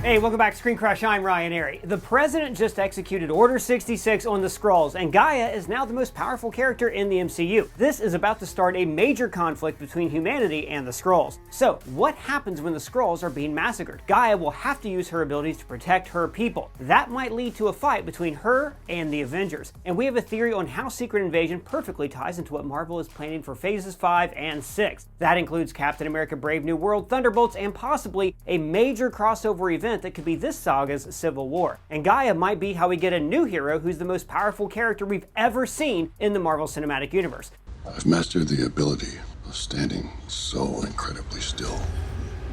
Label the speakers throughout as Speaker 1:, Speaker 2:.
Speaker 1: Hey, welcome back to ScreenCrush. I'm Ryan Airy. The president just executed Order 66 on the Skrulls, and Giah is now the most powerful character in the MCU. This is about to start a major conflict between humanity and the Skrulls. So, what happens when the Skrulls are being massacred? Giah will have to use her abilities to protect her people. That might lead to a fight between her and the Avengers. And we have a theory on how Secret Invasion perfectly ties into what Marvel is planning for Phases 5 and 6. That includes Captain America Brave New World, Thunderbolts, and possibly a major crossover event that could be this saga's Civil War. And Giah might be how we get a new hero who's the most powerful character we've ever seen in the Marvel Cinematic Universe.
Speaker 2: I've mastered the ability of standing so incredibly still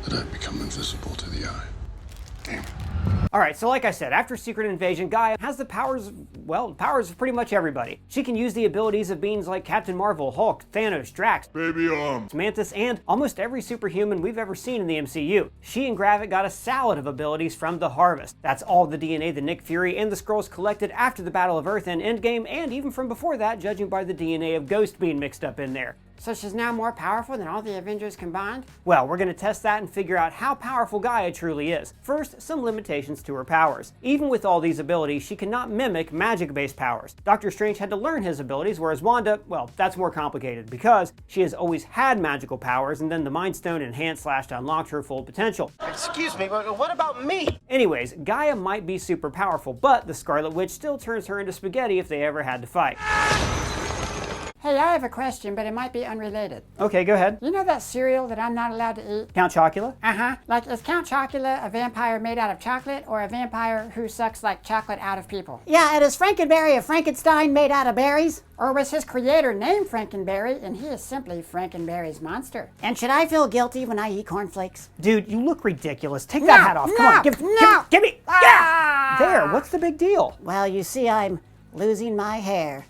Speaker 2: that I've become invisible to the eye. Damn it.
Speaker 1: Alright, so like I said, after Secret Invasion, Giah has the powers of pretty much everybody. She can use the abilities of beings like Captain Marvel, Hulk, Thanos, Drax,
Speaker 2: Baby arm,
Speaker 1: Mantis, and almost every superhuman we've ever seen in the MCU. She and Gravik got a salad of abilities from the Harvest. That's all the DNA that Nick Fury and the Skrulls collected after the Battle of Earth and Endgame, and even from before that, judging by the DNA of Ghost being mixed up in there.
Speaker 3: So she's now more powerful than all the Avengers combined?
Speaker 1: Well, we're going to test that and figure out how powerful Giah truly is. First, some limitations to her powers. Even with all these abilities, she cannot mimic magic-based powers. Doctor Strange had to learn his abilities, whereas Wanda, well, that's more complicated because she has always had magical powers, and then the Mind Stone enhanced/unlocked her full potential.
Speaker 4: Excuse me, but what about me?
Speaker 1: Anyways, Giah might be super powerful, but the Scarlet Witch still turns her into spaghetti if they ever had to fight.
Speaker 3: Hey, I have a question, but it might be unrelated.
Speaker 1: Okay, go ahead.
Speaker 3: You know that cereal that I'm not allowed to eat?
Speaker 1: Count Chocula?
Speaker 3: Uh-huh. Like, is Count Chocula a vampire made out of chocolate, or a vampire who sucks like chocolate out of people?
Speaker 5: Yeah, and is Frankenberry a Frankenstein made out of berries?
Speaker 3: Or was his creator named Frankenberry, and he is simply Frankenberry's monster?
Speaker 5: And should I feel guilty when I eat cornflakes?
Speaker 1: Dude, you look ridiculous. Take that hat off. Come on, give me.
Speaker 3: Ah!
Speaker 1: Yeah! There, what's the big deal?
Speaker 5: Well, you see, I'm losing my hair.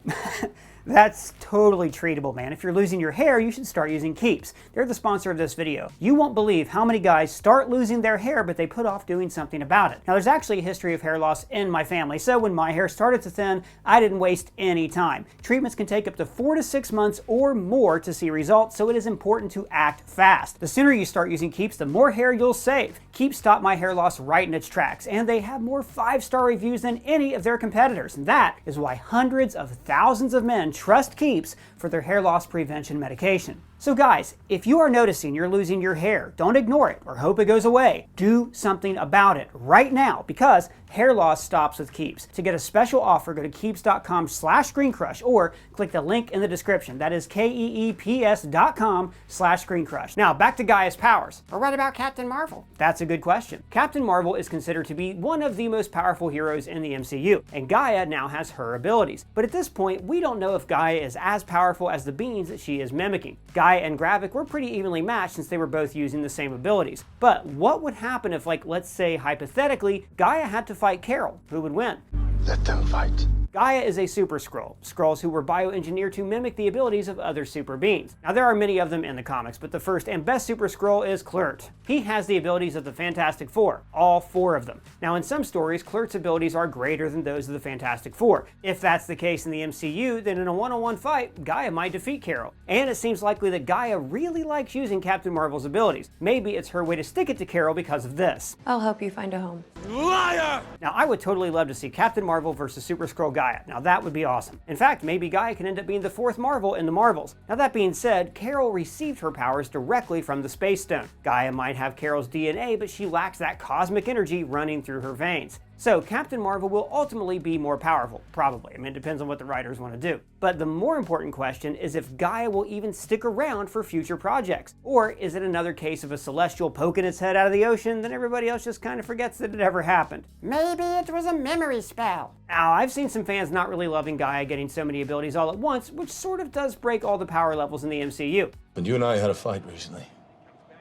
Speaker 1: That's totally treatable, man. If you're losing your hair, you should start using Keeps. They're the sponsor of this video. You won't believe how many guys start losing their hair, but they put off doing something about it. Now, there's actually a history of hair loss in my family, so when my hair started to thin, I didn't waste any time. Treatments can take up to 4 to 6 months or more to see results, so it is important to act fast. The sooner you start using Keeps, the more hair you'll save. Keeps stopped my hair loss right in its tracks, and they have more 5-star reviews than any of their competitors. And that is why hundreds of thousands of men trust Keeps for their hair loss prevention medication. So guys, if you are noticing you're losing your hair, don't ignore it or hope it goes away. Do something about it right now, because hair loss stops with Keeps. To get a special offer, go to keeps.com/ScreenCrush or click the link in the description. That is keeps.com/ScreenCrush. Now back to Giah's powers.
Speaker 3: Or what about Captain Marvel?
Speaker 1: That's a good question. Captain Marvel is considered to be one of the most powerful heroes in the MCU, and Giah now has her abilities. But at this point, we don't know if Giah is as powerful as the beings that she is mimicking. Giah and Gravik were pretty evenly matched since they were both using the same abilities. But what would happen if, like, let's say hypothetically, Giah had to fight Carol? Who would win?
Speaker 2: Let them fight.
Speaker 1: Giah is a super Skrull. Skrulls who were bioengineered to mimic the abilities of other super beings. Now, there are many of them in the comics, but the first and best super Skrull is Kl'rt. He has the abilities of the Fantastic Four, all 4 of them. Now, in some stories, Kl'rt's abilities are greater than those of the Fantastic Four. If that's the case in the MCU, then in a one-on-one fight, Giah might defeat Carol. And it seems likely that Giah really likes using Captain Marvel's abilities. Maybe it's her way to stick it to Carol because of this.
Speaker 6: I'll help you find a home.
Speaker 4: Liar!
Speaker 1: Now, I would totally love to see Captain Marvel versus Super Skrull Giah. Now, that would be awesome. In fact, maybe Giah can end up being the 4th Marvel in the Marvels. Now, that being said, Carol received her powers directly from the Space Stone. Giah might have Carol's DNA, but she lacks that cosmic energy running through her veins. So Captain Marvel will ultimately be more powerful, probably. I mean, it depends on what the writers want to do. But the more important question is if Giah will even stick around for future projects. Or is it another case of a celestial poking its head out of the ocean, then everybody else just kind of forgets that it ever happened?
Speaker 3: Maybe it was a memory spell.
Speaker 1: Now, I've seen some fans not really loving Giah getting so many abilities all at once, which sort of does break all the power levels in the MCU.
Speaker 7: And you and I had a fight recently.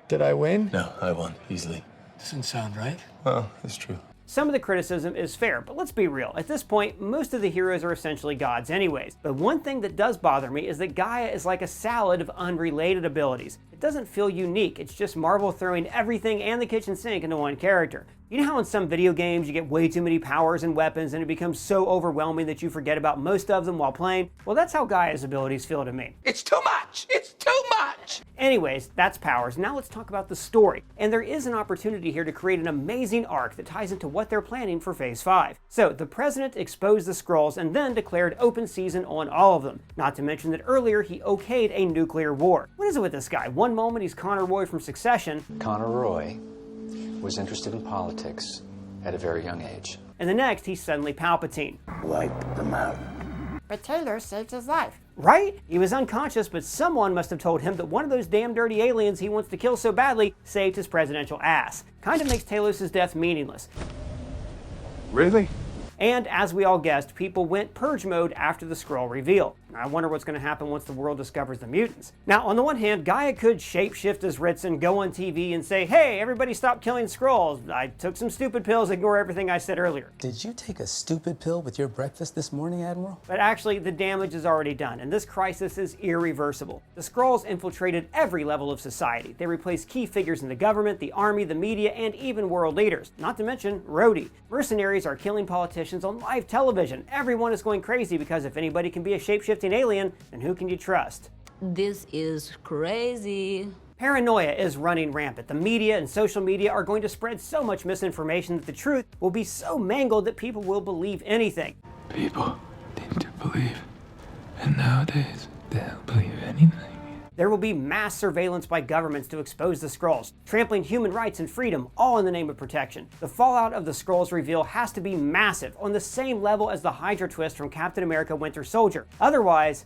Speaker 8: Did I win?
Speaker 7: No, I won, easily.
Speaker 8: Doesn't sound right.
Speaker 7: Well, it's true.
Speaker 1: Some of the criticism is fair, but let's be real. At this point, most of the heroes are essentially gods anyways. But one thing that does bother me is that Giah is like a salad of unrelated abilities. It doesn't feel unique, it's just Marvel throwing everything and the kitchen sink into one character. You know how in some video games you get way too many powers and weapons and it becomes so overwhelming that you forget about most of them while playing? Well, that's how Giah's abilities feel to me.
Speaker 4: It's too much! It's too much!
Speaker 1: Anyways, that's powers. Now let's talk about the story. And there is an opportunity here to create an amazing arc that ties into what they're planning for Phase 5. So, the President exposed the Skrulls and then declared open season on all of them. Not to mention that earlier he okayed a nuclear war. What is it with this guy? One moment he's Connor Roy from Succession.
Speaker 6: Connor Roy was interested in politics at a very young age.
Speaker 1: And the next he's suddenly Palpatine.
Speaker 2: Wipe them out.
Speaker 3: But Taylor saved his life.
Speaker 1: Right? He was unconscious, but someone must have told him that one of those damn dirty aliens he wants to kill so badly saved his presidential ass. Kinda makes Talos' death meaningless.
Speaker 2: Really?
Speaker 1: And as we all guessed, people went purge mode after the Skrull reveal. I wonder what's going to happen once the world discovers the mutants. Now, on the one hand, Giah could shapeshift as Ritson, go on TV and say, hey, everybody stop killing Skrulls. I took some stupid pills, ignore everything I said earlier.
Speaker 9: Did you take a stupid pill with your breakfast this morning, Admiral?
Speaker 1: But actually, the damage is already done, and this crisis is irreversible. The Skrulls infiltrated every level of society. They replaced key figures in the government, the army, the media, and even world leaders. Not to mention Rhodey. Mercenaries are killing politicians on live television. Everyone is going crazy because if anybody can be a shapeshifting alien, then who can you trust?
Speaker 10: This is crazy.
Speaker 1: Paranoia is running rampant. The media and social media are going to spread so much misinformation that the truth will be so mangled that people will believe anything.
Speaker 8: People need to believe, and nowadays they'll believe anything.
Speaker 1: There will be mass surveillance by governments to expose the Skrulls, trampling human rights and freedom, all in the name of protection. The fallout of the Skrulls reveal has to be massive, on the same level as the Hydra twist from Captain America Winter Soldier. Otherwise,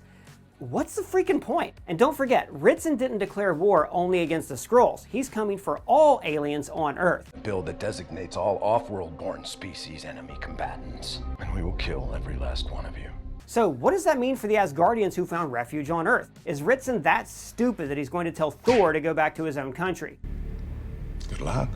Speaker 1: what's the freaking point? And don't forget, Ritson didn't declare war only against the Skrulls. He's coming for all aliens on Earth.
Speaker 11: A bill that designates all off-world-born species enemy combatants. And we will kill every last one of you.
Speaker 1: So what does that mean for the Asgardians who found refuge on Earth? Is Ritson that stupid that he's going to tell Thor to go back to his own country?
Speaker 2: Good luck.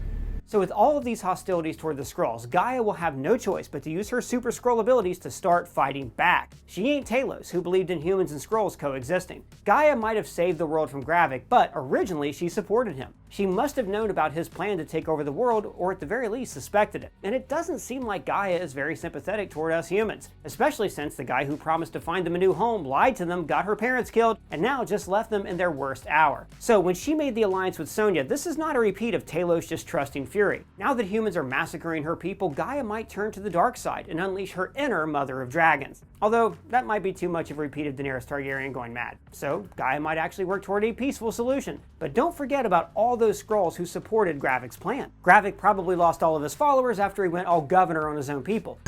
Speaker 1: So with all of these hostilities toward the Skrulls, Giah will have no choice but to use her Super Skrull abilities to start fighting back. She ain't Talos, who believed in humans and Skrulls coexisting. Giah might have saved the world from Gravik, but originally she supported him. She must have known about his plan to take over the world, or at the very least suspected it. And it doesn't seem like Giah is very sympathetic toward us humans, especially since the guy who promised to find them a new home lied to them, got her parents killed, and now just left them in their worst hour. So when she made the alliance with Sonya, this is not a repeat of Talos just trusting Fury. Now that humans are massacring her people, Giah might turn to the dark side and unleash her inner Mother of Dragons. Although, that might be too much of a repeat of Daenerys Targaryen going mad. So, Giah might actually work toward a peaceful solution. But don't forget about all those Skrulls who supported Gravik's plan. Gravik probably lost all of his followers after he went all governor on his own people.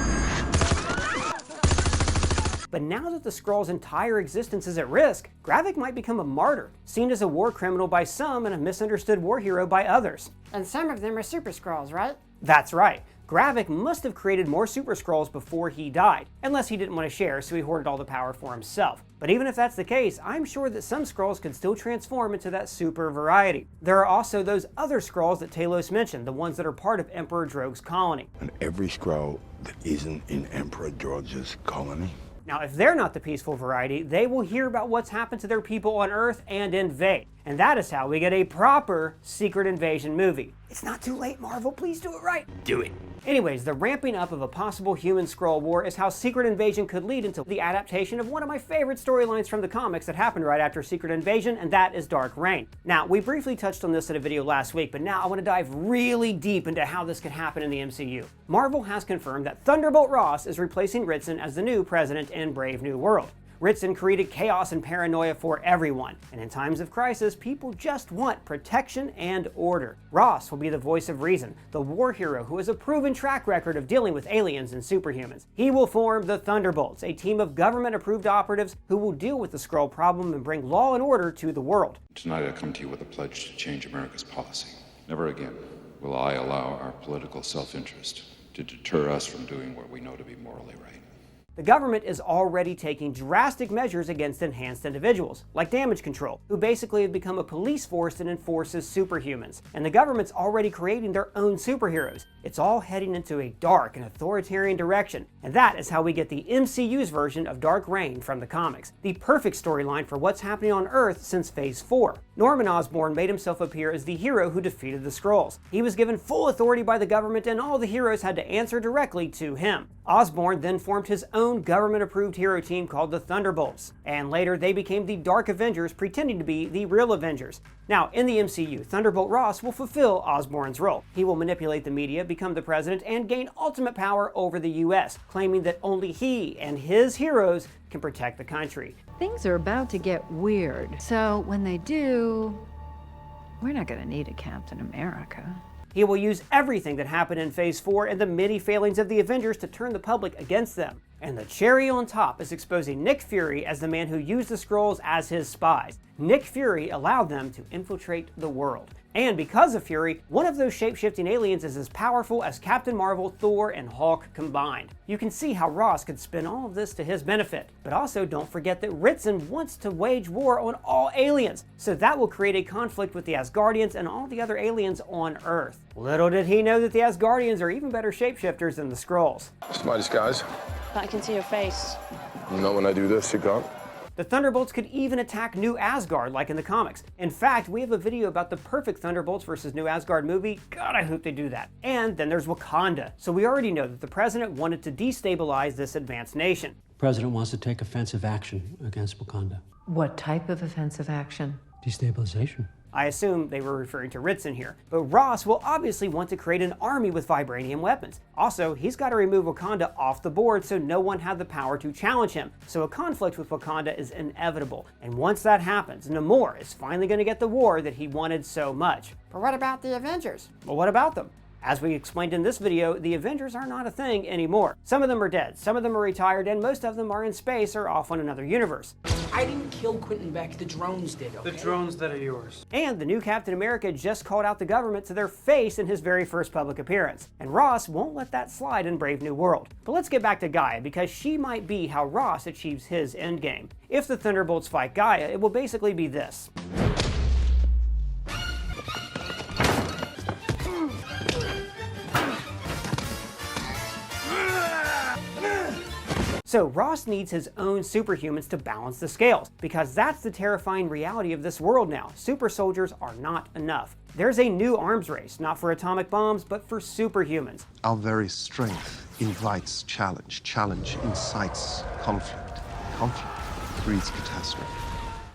Speaker 1: But now that the Skrulls' entire existence is at risk, Gravik might become a martyr, seen as a war criminal by some and a misunderstood war hero by others.
Speaker 3: And some of them are Super Skrulls, right?
Speaker 1: That's right. Gravik must have created more Super Skrulls before he died, unless he didn't want to share, so he hoarded all the power for himself. But even if that's the case, I'm sure that some Skrulls can still transform into that super variety. There are also those other Skrulls that Talos mentioned, the ones that are part of Emperor Drogo's colony.
Speaker 2: And every Skrull that isn't in Emperor George's colony?
Speaker 1: Now, if they're not the peaceful variety, they will hear about what's happened to their people on Earth and invade. And that is how we get a proper Secret Invasion movie. It's not too late, Marvel, please do it right.
Speaker 4: Do it.
Speaker 1: Anyways, the ramping up of a possible human-Skrull war is how Secret Invasion could lead into the adaptation of one of my favorite storylines from the comics that happened right after Secret Invasion, and that is Dark Reign. Now, we briefly touched on this in a video last week, but now I want to dive really deep into how this could happen in the MCU. Marvel has confirmed that Thunderbolt Ross is replacing Ritson as the new president in Brave New World. Ritson created chaos and paranoia for everyone, and in times of crisis, people just want protection and order. Ross will be the voice of reason, the war hero who has a proven track record of dealing with aliens and superhumans. He will form the Thunderbolts, a team of government-approved operatives who will deal with the Skrull problem and bring law and order to the world.
Speaker 12: Tonight I come to you with a pledge to change America's policy. Never again will I allow our political self-interest to deter us from doing what we know to be morally right.
Speaker 1: The government is already taking drastic measures against enhanced individuals, like damage control, who basically have become a police force that enforces superhumans. And the government's already creating their own superheroes. It's all heading into a dark and authoritarian direction, and that is how we get the MCU's version of Dark Reign from the comics, the perfect storyline for what's happening on Earth since Phase 4. Norman Osborn made himself appear as the hero who defeated the Skrulls. He was given full authority by the government, and all the heroes had to answer directly to him. Osborn then formed his own government-approved hero team called the Thunderbolts, and later they became the Dark Avengers, pretending to be the real Avengers. Now, in the MCU, Thunderbolt Ross will fulfill Osborn's role. He will manipulate the media, become the president, and gain ultimate power over the US, claiming that only he and his heroes can protect the country.
Speaker 13: Things are about to get weird, so when they do, we're not going to need a Captain America.
Speaker 1: He will use everything that happened in Phase 4 and the many failings of the Avengers to turn the public against them. And the cherry on top is exposing Nick Fury as the man who used the Skrulls as his spies. Nick Fury allowed them to infiltrate the world. And because of Fury, one of those shape-shifting aliens is as powerful as Captain Marvel, Thor, and Hulk combined. You can see how Ross could spin all of this to his benefit. But also don't forget that Ritson wants to wage war on all aliens, so that will create a conflict with the Asgardians and all the other aliens on Earth. Little did he know that the Asgardians are even better shapeshifters than the Skrulls.
Speaker 14: It's my disguise.
Speaker 15: I can see your face.
Speaker 14: Not when I do this, you can't.
Speaker 1: The Thunderbolts could even attack New Asgard like in the comics. In fact, we have a video about the perfect Thunderbolts versus New Asgard movie. God, I hope they do that. And then there's Wakanda. So we already know that the president wanted to destabilize this advanced nation.
Speaker 16: The president wants to take offensive action against Wakanda.
Speaker 13: What type of offensive action?
Speaker 16: Destabilization.
Speaker 1: I assume they were referring to Ritson here. But Ross will obviously want to create an army with vibranium weapons. Also, he's got to remove Wakanda off the board so no one had the power to challenge him. So a conflict with Wakanda is inevitable. And once that happens, Namor is finally going to get the war that he wanted so much.
Speaker 3: But what about the Avengers?
Speaker 1: Well, what about them? As we explained in this video, the Avengers are not a thing anymore. Some of them are dead, some of them are retired, and most of them are in space or off on another universe.
Speaker 4: I didn't kill Quentin Beck, the drones did, okay?
Speaker 17: The drones that are yours.
Speaker 1: And the new Captain America just called out the government to their face in his very first public appearance. And Ross won't let that slide in Brave New World. But let's get back to Giah, because she might be how Ross achieves his endgame. If the Thunderbolts fight Giah, it will basically be this. So Ross needs his own superhumans to balance the scales, because that's the terrifying reality of this world now. Super soldiers are not enough. There's a new arms race, not for atomic bombs, but for superhumans.
Speaker 18: Our very strength invites challenge. Challenge incites conflict. Conflict breeds catastrophe.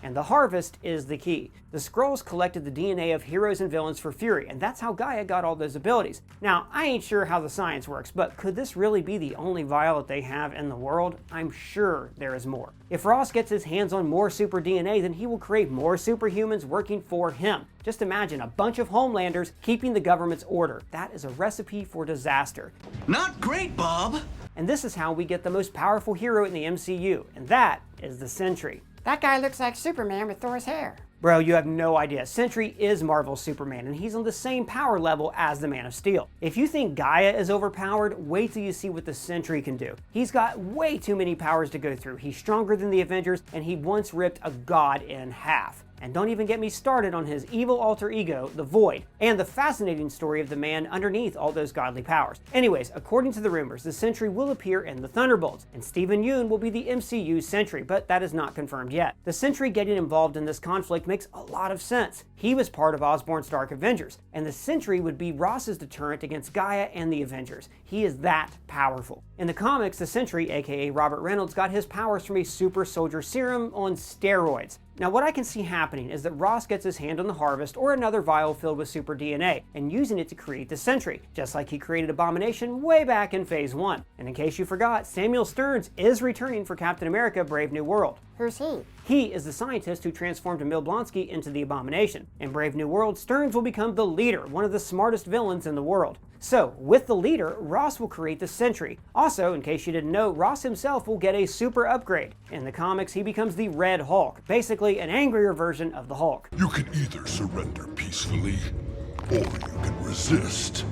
Speaker 1: And the harvest is the key. The Skrulls collected the DNA of heroes and villains for Fury, and that's how Giah got all those abilities. Now, I ain't sure how the science works, but could this really be the only vial that they have in the world? I'm sure there is more. If Ross gets his hands on more super DNA, then he will create more superhumans working for him. Just imagine a bunch of Homelanders keeping the government's order. That is a recipe for disaster.
Speaker 4: Not great, Bob!
Speaker 1: And this is how we get the most powerful hero in the MCU, and that is the Sentry.
Speaker 3: That guy looks like Superman with Thor's hair.
Speaker 1: Bro, you have no idea. Sentry is Marvel's Superman, and he's on the same power level as the Man of Steel. If you think Giah is overpowered, wait till you see what the Sentry can do. He's got way too many powers to go through. He's stronger than the Avengers, and he once ripped a god in half. And don't even get me started on his evil alter ego, the Void, and the fascinating story of the man underneath all those godly powers. Anyways, according to the rumors, the Sentry will appear in the Thunderbolts, and Steven Yeun will be the MCU's Sentry, but that is not confirmed yet. The Sentry getting involved in this conflict makes a lot of sense. He was part of Osborn's Dark Avengers, and the Sentry would be Ross's deterrent against Giah and the Avengers. He is that powerful. In the comics, the Sentry, aka Robert Reynolds, got his powers from a super soldier serum on steroids. Now, what I can see happening is that Ross gets his hand on the Harvest or another vial filled with super DNA and using it to create the Sentry, just like he created Abomination way back in Phase 1. And in case you forgot, Samuel Stearns is returning for Captain America: Brave New World.
Speaker 3: Who's he?
Speaker 1: He is the scientist who transformed Emil Blonsky into the Abomination. In Brave New World, Stearns will become the leader, one of the smartest villains in the world. So, with the leader, Ross will create the Sentry. Also, in case you didn't know, Ross himself will get a super upgrade. In the comics, he becomes the Red Hulk, basically an angrier version of the Hulk.
Speaker 2: You can either surrender peacefully, or you can resist.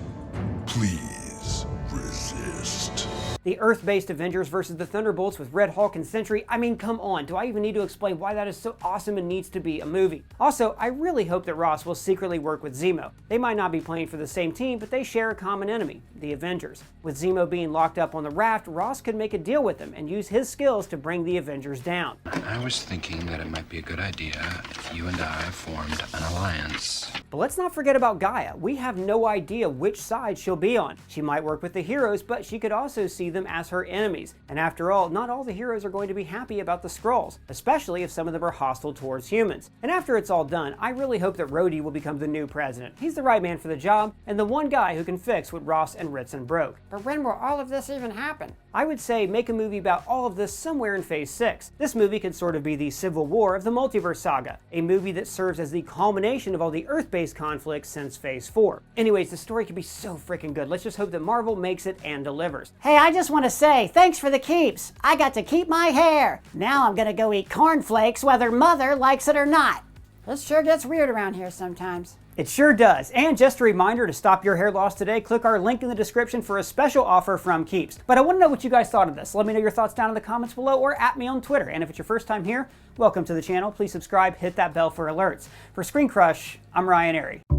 Speaker 2: Please resist.
Speaker 1: The Earth-based Avengers versus the Thunderbolts with Red Hulk and Sentry. I mean, come on, do I even need to explain why that is so awesome and needs to be a movie? Also, I really hope that Ross will secretly work with Zemo. They might not be playing for the same team, but they share a common enemy, the Avengers. With Zemo being locked up on the raft, Ross could make a deal with him and use his skills to bring the Avengers down.
Speaker 17: I was thinking that it might be a good idea if you and I formed an alliance.
Speaker 1: But let's not forget about Giah. We have no idea which side she'll be on. She might work with the heroes, but she could also see them as her enemies. And after all, not all the heroes are going to be happy about the Skrulls, especially if some of them are hostile towards humans. And after it's all done, I really hope that Rhodey will become the new president. He's the right man for the job, and the one guy who can fix what Ross and Ritson broke.
Speaker 3: But when will all of this even happen?
Speaker 1: I would say make a movie about all of this somewhere in Phase 6. This movie could sort of be the Civil War of the multiverse saga, a movie that serves as the culmination of all the Earth-based conflicts since Phase 4. Anyways, the story could be so freaking good. Let's just hope that Marvel makes it and delivers.
Speaker 5: Hey, I just want to say, thanks for the keeps. I got to keep my hair. Now I'm gonna go eat cornflakes whether mother likes it or not.
Speaker 3: This sure gets weird around here sometimes.
Speaker 1: It sure does. And just a reminder to stop your hair loss today, click our link in the description for a special offer from Keeps. But I want to know what you guys thought of this. Let me know your thoughts down in the comments below or at me on Twitter. And if it's your first time here, welcome to the channel. Please subscribe, hit that bell for alerts. For ScreenCrush, I'm Ryan Airy.